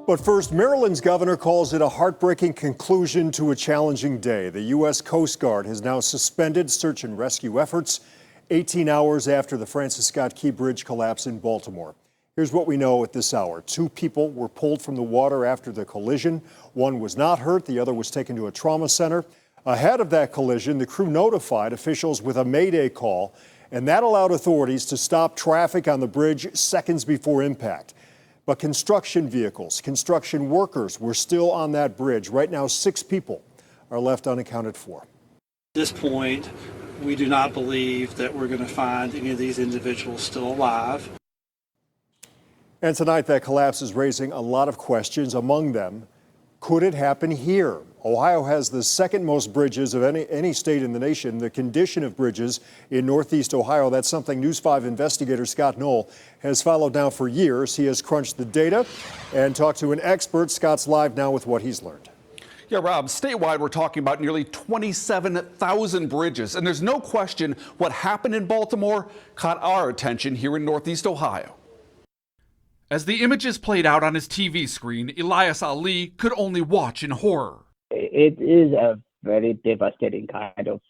But first, Maryland's governor calls it a heartbreaking conclusion to a challenging day. The U.S. Coast Guard has now suspended search and rescue efforts 18 hours after the Francis Scott Key Bridge collapse in Baltimore. Here's what we know at this hour. 2 people were pulled from the water after the collision. One was not hurt. The other was taken to a trauma center. Ahead of that collision, the crew notified officials with a mayday call, and that allowed authorities to stop traffic on the bridge seconds before impact. But construction vehicles, construction workers were still on that bridge. Right now, 6 people are left unaccounted for. At this point, we do not believe that we're going to find any of these individuals still alive. And tonight, that collapse is raising a lot of questions. Among them, could it happen here? Ohio has the second most bridges of any state in the nation. The condition of bridges in Northeast Ohio, that's something News 5 investigator Scott Knoll has followed now for years. He has crunched the data and talked to an expert. Scott's live now with what he's learned. Yeah, Rob, statewide, we're talking about nearly 27,000 bridges. And there's no question what happened in Baltimore caught our attention here in Northeast Ohio. As the images played out on his TV screen, Elias Ali could only watch in horror. It is a very devastating kind of,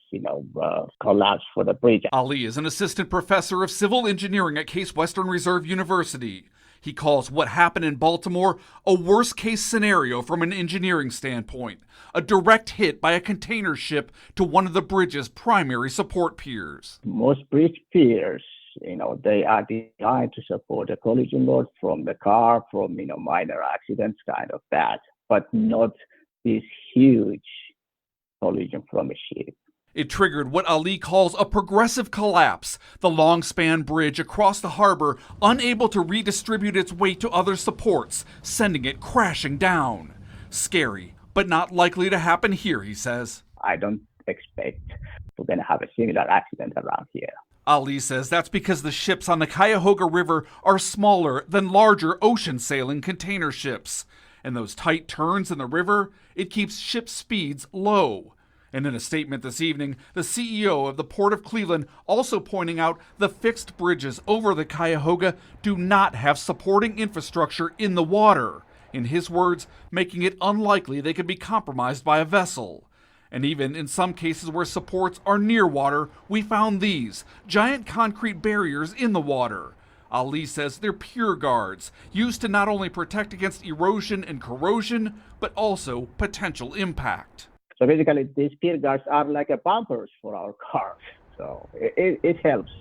collapse for the bridge. Ali is an assistant professor of civil engineering at Case Western Reserve University. He calls what happened in Baltimore a worst-case scenario from an engineering standpoint, a direct hit by a container ship to one of the bridge's primary support piers. Most bridge piers, they are designed to support a collision load from the car, from, minor accidents, kind of that, but not this huge collision from a ship. It triggered what Ali calls a progressive collapse, the long-span bridge across the harbor unable to redistribute its weight to other supports, sending it crashing down. Scary, but not likely to happen here, he says. I don't expect we're going to have a similar accident around here. Ali says that's because the ships on the Cuyahoga River are smaller than larger ocean-sailing container ships. And those tight turns in the river, it keeps ship speeds low. And in a statement this evening, the CEO of the Port of Cleveland also pointing out the fixed bridges over the Cuyahoga do not have supporting infrastructure in the water. In his words, making it unlikely they could be compromised by a vessel. And even in some cases where supports are near water, we found these giant concrete barriers in the water. Ali says they're pier guards, used to not only protect against erosion and corrosion, but also potential impact. So basically, these pier guards are like a bumpers for our cars. So it helps,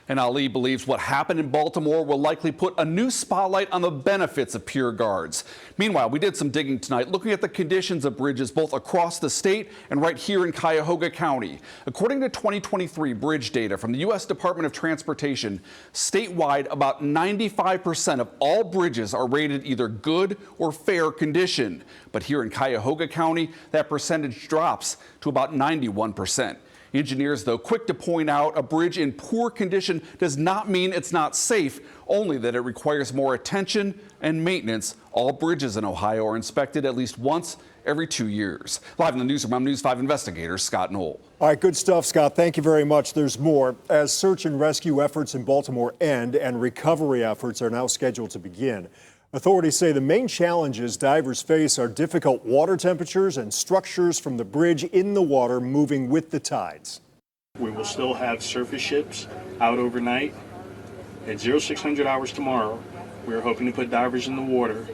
And Ali believes what happened in Baltimore will likely put a new spotlight on the benefits of pier guards. Meanwhile, we did some digging tonight looking at the conditions of bridges both across the state and right here in Cuyahoga County. According to 2023 bridge data from the U.S. Department of Transportation, statewide about 95% of all bridges are rated either good or fair condition. But here in Cuyahoga County, that percentage drops to about 91%. Engineers, though, quick to point out a bridge in poor condition does not mean it's not safe, only that it requires more attention and maintenance. All bridges in Ohio are inspected at least once every 2 years. Live in the newsroom, I'm News 5 investigator Scott Knoll. All right, good stuff, Scott. Thank you very much. There's more. As search and rescue efforts in Baltimore end and recovery efforts are now scheduled to begin, authorities say the main challenges divers face are difficult water temperatures and structures from the bridge in the water moving with the tides. We will still have surface ships out overnight. At 0600 hours tomorrow, we are hoping to put divers in the water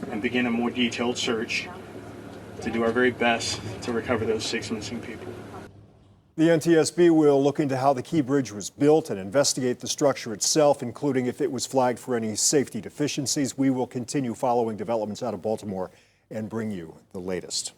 and begin a more detailed search to do our very best to recover those 6 missing people. The NTSB will look into how the Key Bridge was built and investigate the structure itself, including if it was flagged for any safety deficiencies. We will continue following developments out of Baltimore and bring you the latest.